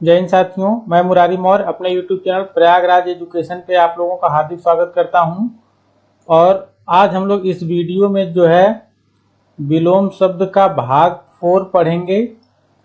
जय हिंद साथियों, मैं मुरारी मौर्य अपने YouTube चैनल प्रयागराज एजुकेशन पे आप लोगों का हार्दिक स्वागत करता हूं। और आज हम लोग इस वीडियो में जो है विलोम शब्द का भाग 4 पढ़ेंगे।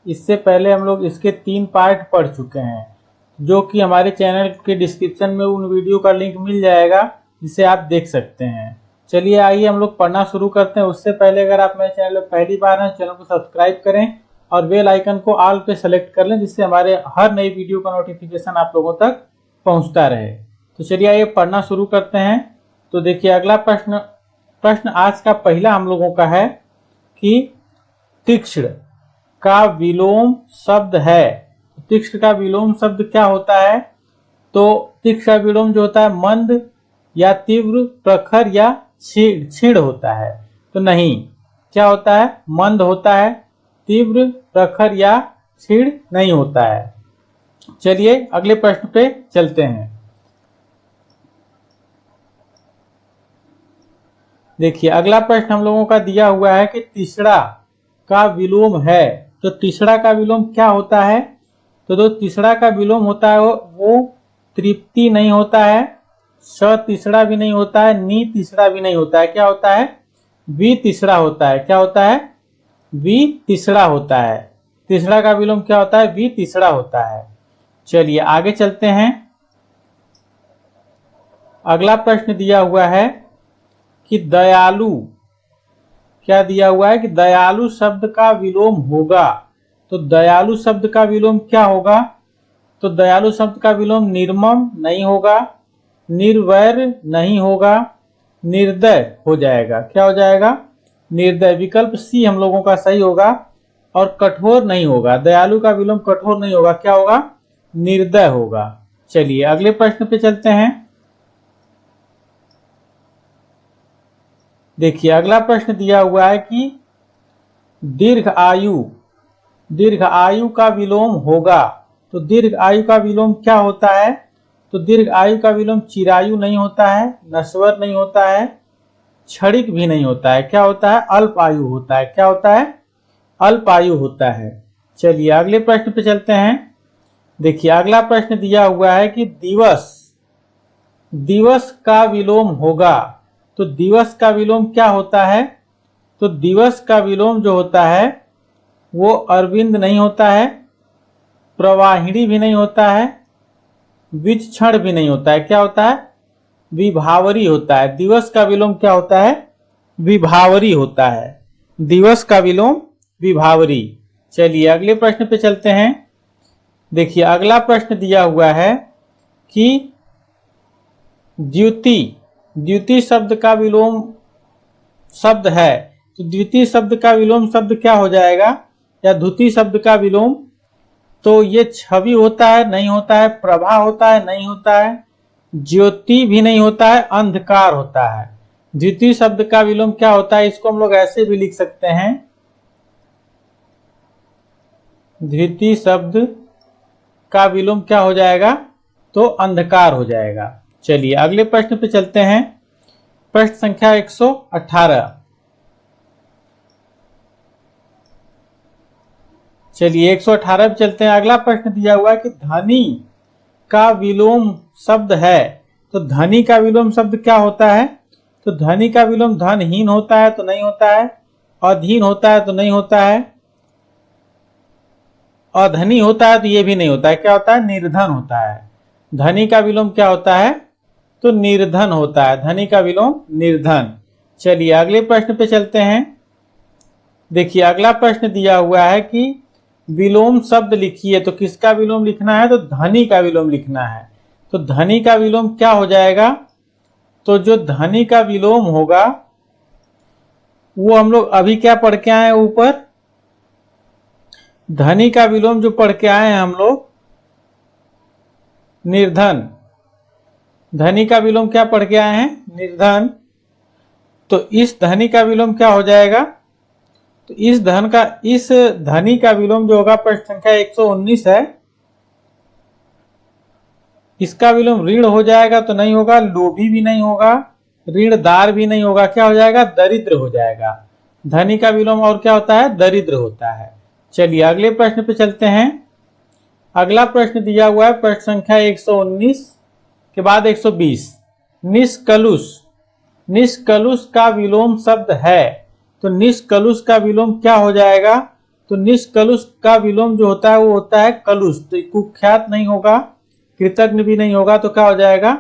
इससे पहले हम लोग इसके 3 पार्ट पढ़ चुके हैं, जो कि हमारे चैनल के डिस्क्रिप्शन में उन वीडियो का लिंक मिल जाएगा, जिसे आप देख सकते हैं। चलिए आइए हम लोग पढ़ना शुरू करते हैं। उससे पहले अगर आप मेरे चैनल पर पहली बार हैं, चैनल को सब्सक्राइब करें और बेल आइकन को ऑल पे सेलेक्ट कर लें, जिससे हमारे हर नई वीडियो का नोटिफिकेशन आप लोगों तक पहुंचता रहे। तो चलिए आइए पढ़ना शुरू करते हैं। तो देखिए अगला प्रश्न आज का पहला हम लोगों का है कि तीक्ष्ण का विलोम शब्द है। तीक्ष्ण का विलोम शब्द क्या होता है? तो तीक्ष्ण का विलोम जो होता है मंद या तीव्र, प्रखर या क्षीण होता है। तो नहीं, क्या होता है? मंद होता है, तीव्र, प्रखर या क्षीण नहीं होता है। चलिए अगले प्रश्न पे चलते हैं। देखिए अगला प्रश्न हम लोगों का दिया हुआ है कि तीसरा का विलोम है। तो तीसरा का विलोम क्या होता है? तो जो तीसरा का विलोम होता है वो तृप्ति नहीं होता है, स तीसरा भी नहीं होता है, नी तीसरा भी नहीं होता है। क्या होता है? वी तीसरा होता है। क्या होता है? वी तीसरा होता है। तीसरा का विलोम क्या होता है? वी तीसरा होता है। चलिए आगे चलते हैं। अगला प्रश्न दिया हुआ है कि दयालु, क्या दिया हुआ है कि दयालु शब्द का विलोम होगा। तो दयालु शब्द का विलोम क्या होगा? तो दयालु शब्द का विलोम निर्मम नहीं होगा, निर्वैर नहीं होगा, निर्दय हो जाएगा। क्या हो जाएगा? निर्दय। विकल्प सी हम लोगों का सही होगा। और कठोर नहीं होगा। दयालु का विलोम कठोर नहीं होगा। क्या होगा? निर्दय होगा। चलिए अगले प्रश्न पे चलते हैं। देखिए अगला प्रश्न दिया हुआ है कि दीर्घ आयु का विलोम होगा। तो दीर्घ आयु का विलोम क्या होता है? तो दीर्घ आयु का विलोम चिरायु नहीं होता है, नश्वर नहीं होता है, क्षणिक भी नहीं होता है। क्या होता है? अल्प आयु होता है। क्या होता है? अल्प आयु होता है। चलिए अगले प्रश्न पे चलते हैं। देखिए अगला प्रश्न दिया हुआ है कि दिवस का विलोम होगा। तो दिवस का विलोम क्या होता है? तो दिवस का विलोम जो होता है वो अरविंद नहीं होता है, प्रवाहिणी भी नहीं होता है, विचक्षण भी नहीं होता है। क्या होता है? विभावरी होता है। दिवस का विलोम क्या होता है? विभावरी होता है। दिवस का विलोम विभावरी। चलिए अगले प्रश्न पे चलते हैं। देखिए अगला प्रश्न दिया हुआ है कि द्युति शब्द का विलोम शब्द है। तो द्युति शब्द का विलोम शब्द क्या हो जाएगा? या द्युति शब्द का विलोम, तो ये छवि होता है नहीं होता है, प्रभा होता है नहीं होता है, ज्योति भी नहीं होता है, अंधकार होता है। द्युति शब्द का विलोम क्या होता है? इसको हम लोग ऐसे भी लिख सकते हैं, द्युति शब्द का विलोम क्या हो जाएगा? तो अंधकार हो जाएगा। चलिए अगले प्रश्न पे चलते हैं। प्रश्न संख्या 118। चलिए 118 पे चलते हैं। अगला प्रश्न दिया हुआ है कि धनी का विलोम शब्द है। तो धनी का विलोम शब्द क्या होता है? तो धनी का विलोम धनहीन होता है तो नहीं होता है, अधीन होता है तो नहीं होता है, अधनी होता है तो ये भी नहीं होता है। क्या होता है? निर्धन होता है। धनी का विलोम क्या होता है? तो निर्धन होता है। धनी का विलोम निर्धन। चलिए अगले प्रश्न पे चलते हैं। देखिए अगला प्रश्न दिया हुआ है कि विलोम शब्द लिखिए। तो किसका विलोम लिखना है? तो धनी का विलोम लिखना है। तो धनी का विलोम क्या हो जाएगा? तो जो धनी का विलोम होगा वो हम लोग अभी क्या पढ़ के आए हैं ऊपर? धनी का विलोम जो पढ़ के आए हैं हम लोग, निर्धन। धनी का विलोम क्या पढ़ के आए हैं? निर्धन। तो इस धनी का विलोम क्या हो जाएगा? तो इस धनी का विलोम जो होगा, प्रश्न संख्या 119 है, इसका विलोम ऋण हो जाएगा तो नहीं होगा, लोभी भी नहीं होगा, ऋणदार भी नहीं होगा। क्या हो जाएगा? दरिद्र हो जाएगा। धनी का विलोम और क्या होता है? दरिद्र होता है। चलिए अगले प्रश्न पे चलते हैं। अगला प्रश्न दिया हुआ है प्रश्न संख्या 119 के बाद 120। निष्कलुष, निष्कलुष का विलोम शब्द है, तो निष्कलुष का विलोम क्या हो जाएगा? तो निष्कलुष का विलोम जो होता है वो होता है कलुष। तो कुख्यात नहीं होगा, कृतज्ञ भी नहीं होगा, तो क्या हो जाएगा?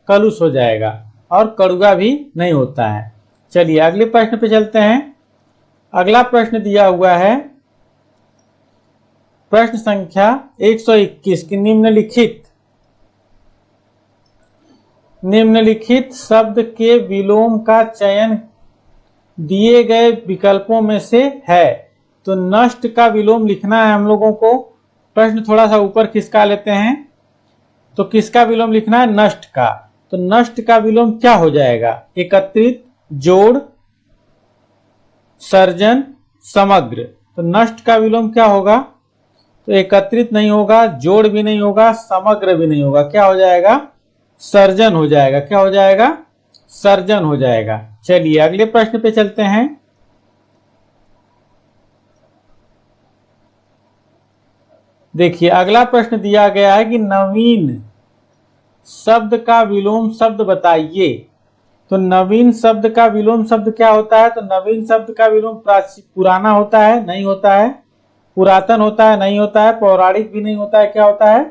कलुष हो जाएगा। और कड़ुआ भी नहीं होता है। चलिए अगले प्रश्न पे चलते हैं। अगला प्रश्न दिया हुआ है प्रश्न संख्या 121 की निम्नलिखित शब्द के विलोम का चयन दिए गए विकल्पों में से है। तो नष्ट का विलोम लिखना है हम लोगों को। प्रश्न थोड़ा सा ऊपर खिसका लेते हैं। तो किसका विलोम लिखना है? नष्ट का। तो नष्ट का विलोम क्या हो जाएगा? एकत्रित, जोड़, सर्जन, समग्र। तो नष्ट का विलोम क्या होगा? तो एकत्रित नहीं होगा, जोड़ भी नहीं होगा, समग्र भी नहीं होगा। क्या हो जाएगा? सर्जन हो जाएगा। क्या हो जाएगा? सर्जन हो जाएगा। चलिए अगले प्रश्न पे चलते हैं। देखिए अगला प्रश्न दिया गया है कि नवीन शब्द का विलोम शब्द बताइए। तो नवीन शब्द का विलोम शब्द क्या होता है? तो नवीन शब्द का विलोम पुराना होता है? नहीं होता है। पुरातन होता है? नहीं होता है। पौराणिक भी नहीं होता है। क्या होता है?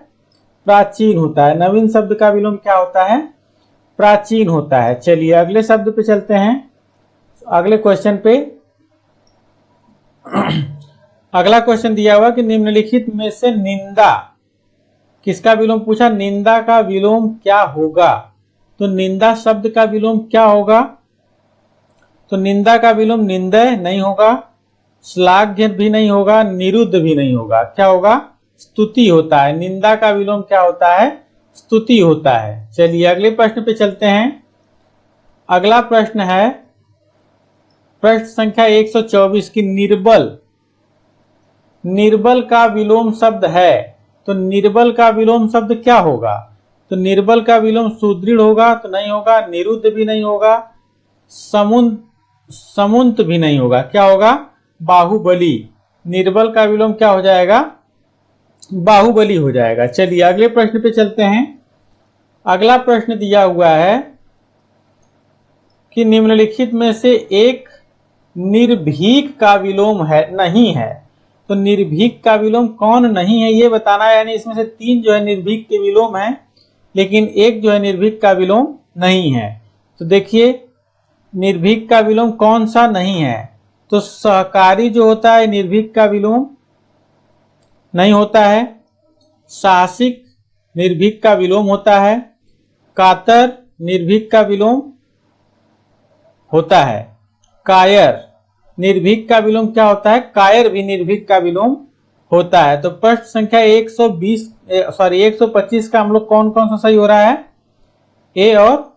प्राचीन होता है। नवीन शब्द का विलोम क्या होता है? प्राचीन होता है। चलिए अगले शब्द पे चलते हैं, अगले क्वेश्चन पे। अगला क्वेश्चन दिया हुआ कि निम्नलिखित में से निंदा किसका विलोम पूछा? निंदा का विलोम क्या होगा? तो निंदा शब्द का विलोम क्या होगा? तो निंदा का विलोम निंदय नहीं होगा, श्लाघ्य भी नहीं होगा, निरुद्ध भी नहीं होगा। क्या होगा? स्तुति होता है। निंदा का विलोम क्या होता है? स्तुति होता है। चलिए अगले प्रश्न पे चलते हैं। अगला प्रश्न है प्रश्न संख्या 124 की निर्बल। निर्बल का विलोम शब्द है। तो निर्बल का विलोम शब्द क्या होगा? तो निर्बल का विलोम सुदृढ़ होगा? तो नहीं होगा। निरुद्ध भी नहीं होगा, समुन्त भी नहीं होगा। क्या होगा? बाहुबली। निर्बल का विलोम क्या हो जाएगा? बाहुबली हो जाएगा। चलिए अगले प्रश्न पे चलते हैं। अगला प्रश्न दिया हुआ है कि निम्नलिखित में से एक निर्भीक का विलोम है नहीं है। तो निर्भीक का विलोम कौन नहीं है ये बताना है। यानी इसमें से 3 जो है निर्भीक के विलोम है, लेकिन एक जो है निर्भीक का विलोम नहीं है। तो देखिए निर्भीक का विलोम कौन सा नहीं है? तो सहकारी जो होता है निर्भीक का विलोम नहीं होता है। साहसिक निर्भीक का विलोम होता है। कातर निर्भीक का विलोम होता है। कायर निर्भीक का विलोम क्या होता है? कायर भी निर्भीक का विलोम होता है। तो प्रश्न संख्या 125 का हम लोग कौन कौन सा सही हो रहा है? ए और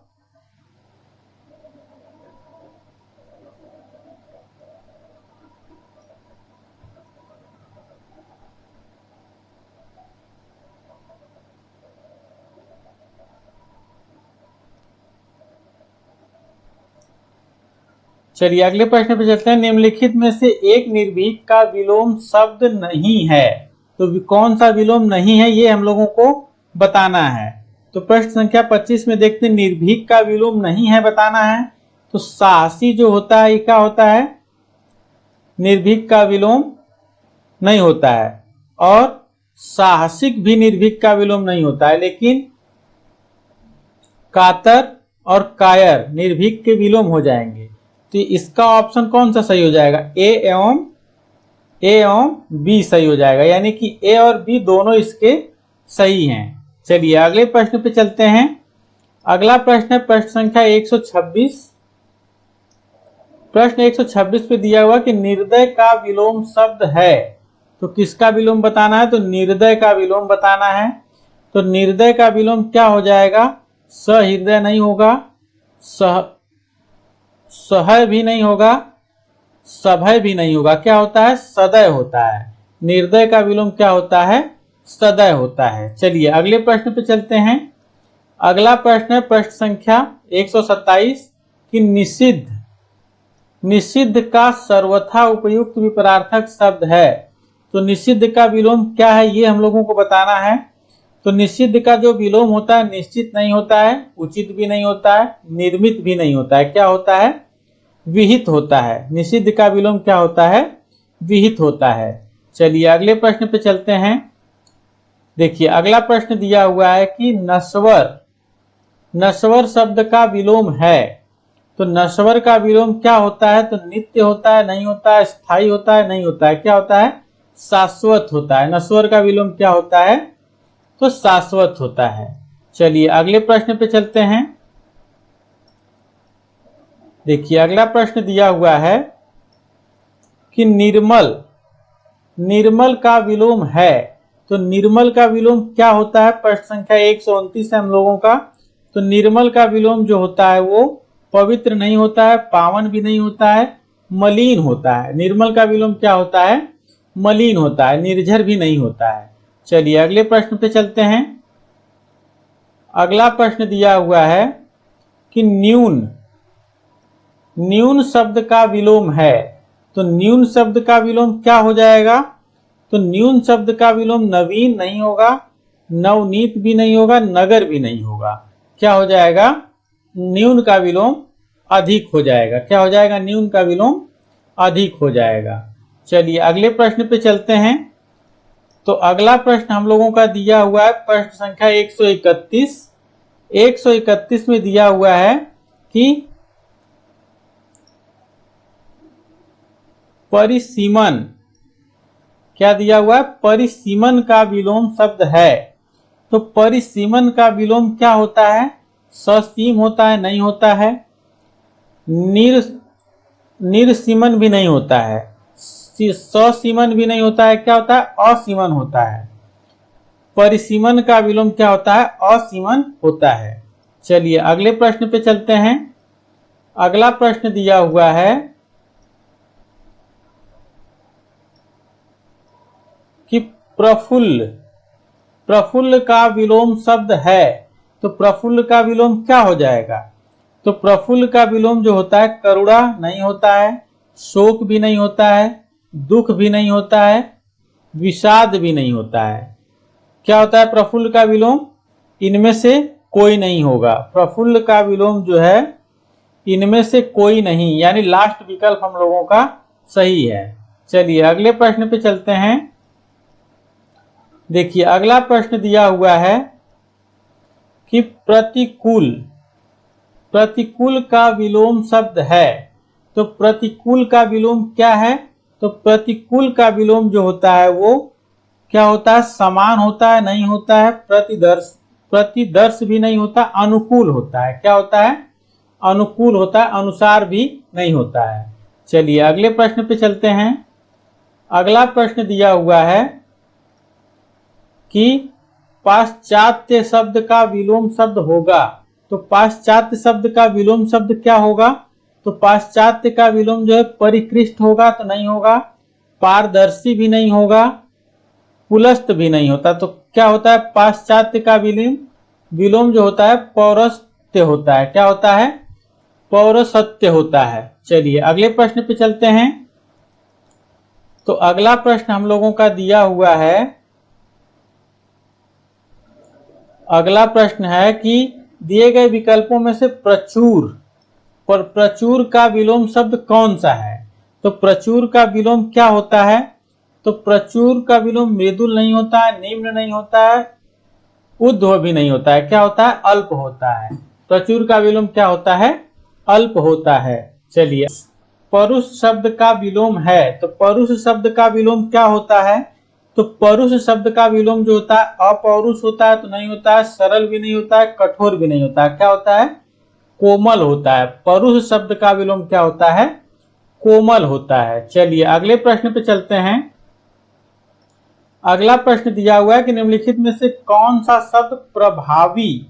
चलिए अगले प्रश्न पे चलते हैं। निम्नलिखित में से एक निर्भीक का विलोम शब्द नहीं है। तो कौन सा विलोम नहीं है ये हम लोगों को बताना है। तो प्रश्न संख्या 25 में देखते हैं निर्भीक का विलोम नहीं है बताना है। तो साहसी जो होता है ये क्या होता है? निर्भीक का विलोम नहीं होता है। और साहसिक भी निर्भीक का विलोम नहीं होता है, लेकिन कातर और कायर निर्भीक के विलोम हो जाएंगे। तो इसका ऑप्शन कौन सा सही हो जाएगा? ए एवं बी सही हो जाएगा। यानी कि ए और बी दोनों इसके सही हैं। चलिए अगले प्रश्न पे चलते हैं। अगला प्रश्न है प्रश्न संख्या 126। प्रश्न 126 पे दिया हुआ कि निर्दय का विलोम शब्द है। तो किसका विलोम बताना है? तो निर्दय का विलोम बताना है। तो निर्दय का विलोम क्या हो जाएगा? सहृदय नहीं होगा, सहय भी नहीं होगा, सभय भी नहीं होगा। क्या होता है? सदय होता है। निर्दय का विलोम क्या होता है? सदय होता है। चलिए अगले प्रश्न पे चलते हैं। अगला प्रश्न है प्रश्न संख्या 127 कि निषिद्ध। निषिद्ध का सर्वथा उपयुक्त विपरार्थक शब्द है। तो निषिद्ध का विलोम क्या है ये हम लोगों को बताना है। तो निषिद्ध का जो विलोम होता है निश्चित नहीं होता है, उचित भी नहीं होता है, निर्मित भी नहीं होता है। क्या होता है? विहित होता है। निषिद्ध का विलोम क्या होता है? विहित होता है। चलिए अगले प्रश्न पे चलते हैं। देखिए अगला प्रश्न दिया हुआ है कि नश्वर, नश्वर शब्द का विलोम है। तो नश्वर का विलोम क्या होता है? तो नित्य होता है, नहीं होता है, स्थायी होता है, नहीं होता है। क्या होता है? शाश्वत होता है। नश्वर का विलोम क्या होता है? तो शाश्वत होता है। चलिए अगले प्रश्न पे चलते हैं। देखिए अगला प्रश्न दिया हुआ है कि निर्मल, निर्मल का विलोम है। तो निर्मल का विलोम क्या होता है? प्रश्न संख्या 129 है हम लोगों का। तो निर्मल का विलोम जो होता है वो पवित्र नहीं होता है, पावन भी नहीं होता है, मलिन होता है। निर्मल का विलोम क्या होता है? मलिन होता है, निर्झर भी नहीं होता है। चलिए अगले प्रश्न पे चलते हैं। अगला प्रश्न दिया हुआ है कि न्यून, न्यून शब्द का विलोम है। तो न्यून शब्द का विलोम क्या हो जाएगा? तो न्यून शब्द का विलोम नवीन नहीं होगा, नवनीत भी नहीं होगा, नगर भी नहीं होगा। क्या हो जाएगा? न्यून का विलोम अधिक हो जाएगा। क्या हो जाएगा? न्यून का विलोम अधिक हो जाएगा। चलिए अगले प्रश्न पे चलते हैं। तो अगला प्रश्न हम लोगों का दिया हुआ है प्रश्न संख्या 131। 131 में दिया हुआ है कि परिसीमन, क्या दिया हुआ है? परिसीमन का विलोम शब्द है। तो परिसीमन का विलोम क्या होता है? ससीम होता है, नहीं होता है, निर्सीमन भी नहीं होता है, ससीमन भी नहीं होता है। क्या होता है? असीमन होता है। परिसीमन का विलोम क्या होता है? असीमन होता है। चलिए अगले प्रश्न पे चलते हैं। अगला प्रश्न दिया हुआ है कि प्रफुल्ल, प्रफुल्ल का विलोम शब्द है। तो प्रफुल्ल का विलोम क्या हो जाएगा? तो प्रफुल्ल का विलोम जो होता है करुणा नहीं होता है, शोक भी नहीं होता है, दुख भी नहीं होता है, विषाद भी नहीं होता है। क्या होता है प्रफुल्ल का विलोम? इनमें से कोई नहीं होगा। प्रफुल्ल का विलोम जो है इनमें से कोई नहीं, यानी लास्ट विकल्प हम लोगों का सही है। चलिए अगले प्रश्न पे चलते हैं। देखिए अगला प्रश्न दिया हुआ है कि प्रतिकूल, प्रतिकूल का विलोम शब्द है। तो प्रतिकूल का विलोम क्या है? तो प्रतिकूल का विलोम जो होता है वो क्या होता है? समान होता है, नहीं होता है, प्रतिदर्श, प्रतिदर्श भी नहीं होता, अनुकूल होता है। क्या होता है? अनुकूल होता है, अनुसार भी नहीं होता है। चलिए अगले प्रश्न पे चलते हैं। अगला प्रश्न दिया हुआ है कि पाश्चात्य शब्द का विलोम शब्द होगा। तो पाश्चात्य शब्द का विलोम शब्द क्या होगा? तो पाश्चात्य का विलोम जो है परिकृष्ट होगा, तो नहीं होगा, पारदर्शी भी नहीं होगा, पुलस्त भी नहीं होता। तो क्या होता है? पाश्चात्य का विलोम, विलोम जो होता है पौरस्त्य होता है। क्या होता है? पौरसत्य होता है। चलिए अगले प्रश्न पे चलते हैं। तो अगला प्रश्न हम लोगों का दिया हुआ है, अगला प्रश्न है कि दिए गए विकल्पों में से प्रचुर, पर प्रचुर का विलोम शब्द कौन सा है? तो प्रचुर का विलोम क्या होता है? तो प्रचुर का विलोम मृदुल नहीं होता है, निम्न नहीं होता है, ऊर्ध्व भी नहीं होता है। क्या होता है? अल्प होता है। प्रचुर का विलोम क्या होता है? अल्प होता है। चलिए परुष शब्द का विलोम है। तो परुष शब्द का विलोम क्या होता है? तो परुष शब्द का विलोम जो होता है अपौरुष होता है, तो नहीं होता है, सरल भी नहीं होता है, कठोर भी नहीं होता है। क्या होता है? कोमल होता है। परुष शब्द का विलोम क्या होता है? कोमल होता है। चलिए अगले प्रश्न पे चलते हैं। अगला प्रश्न दिया हुआ है कि निम्नलिखित में से कौन सा शब्द प्रभावी,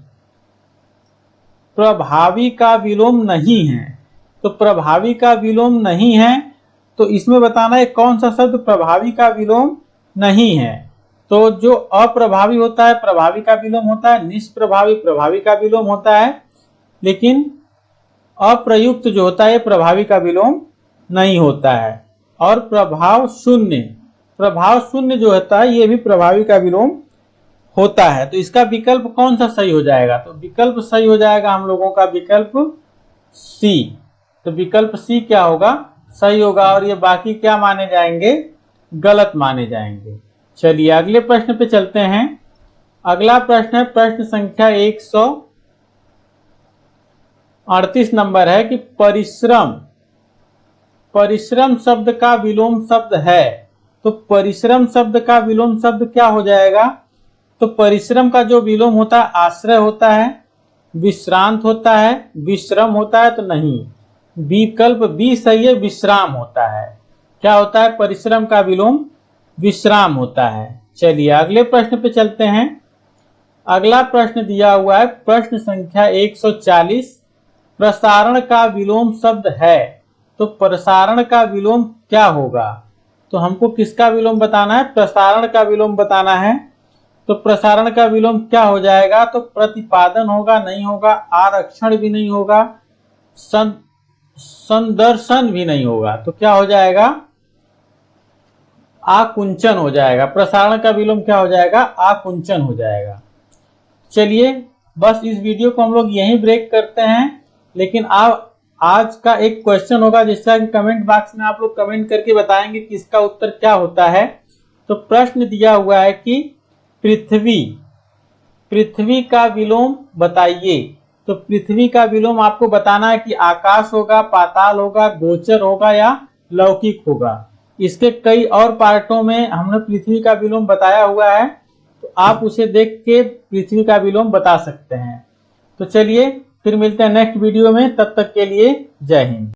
प्रभावी का विलोम नहीं है? तो प्रभावी का विलोम नहीं है, तो इसमें बताना है कौन सा शब्द प्रभावी का विलोम नहीं है। तो जो अप्रभावी होता है प्रभावी का विलोम होता है, निष्प्रभावी प्रभावी का विलोम होता है, लेकिन अप्रयुक्त जो होता है प्रभावी का विलोम नहीं होता है। और प्रभाव शून्य, प्रभाव शून्य जो होता है ये भी प्रभावी का विलोम होता है। तो इसका विकल्प कौन सा सही हो जाएगा? तो विकल्प सही हो जाएगा हम लोगों का विकल्प सी। तो विकल्प सी क्या होगा? सही होगा। और ये बाकी क्या माने जाएंगे? गलत माने जाएंगे। चलिए अगले प्रश्न पे चलते हैं। अगला प्रश्न है प्रश्न संख्या 138 नंबर है कि परिश्रम शब्द का विलोम शब्द है। तो परिश्रम शब्द का विलोम शब्द क्या हो जाएगा? तो परिश्रम का जो विलोम होता है आश्रय होता है, विश्रांत होता है, विश्रम होता है। तो नहीं, विकल्प बी सही है, विश्राम होता है। क्या होता है? परिश्रम का विलोम विश्राम होता है। चलिए अगले प्रश्न पे चलते हैं। अगला प्रश्न दिया हुआ है प्रश्न संख्या 140, प्रसारण का विलोम शब्द है। तो प्रसारण का विलोम क्या होगा? तो हमको किसका विलोम बताना है? प्रसारण का विलोम बताना है। तो प्रसारण का विलोम क्या हो जाएगा? तो प्रतिपादन होगा, नहीं होगा, आरक्षण भी नहीं होगा, संदर्शन भी नहीं होगा। तो क्या हो जाएगा? आकुंचन हो जाएगा। प्रसारण का विलोम क्या हो जाएगा? आकुंचन हो जाएगा। चलिए बस इस वीडियो को हम लोग यहीं ब्रेक करते हैं। लेकिन आज का एक क्वेश्चन होगा जिसका कि कमेंट बॉक्स में आप लोग कमेंट करके बताएंगे कि इसका उत्तर क्या होता है। तो प्रश्न दिया हुआ है कि पृथ्वी का विलोम बताइए। तो पृथ्वी का विलोम आपको बताना है कि आकाश होगा, पाताल होगा, गोचर होगा या लौकिक होगा। इसके कई और पार्टों में हमने पृथ्वी का विलोम बताया हुआ है, तो आप उसे देख के पृथ्वी का विलोम बता सकते हैं। तो चलिए फिर मिलते हैं नेक्स्ट वीडियो में, तब तक के लिए जय हिंद।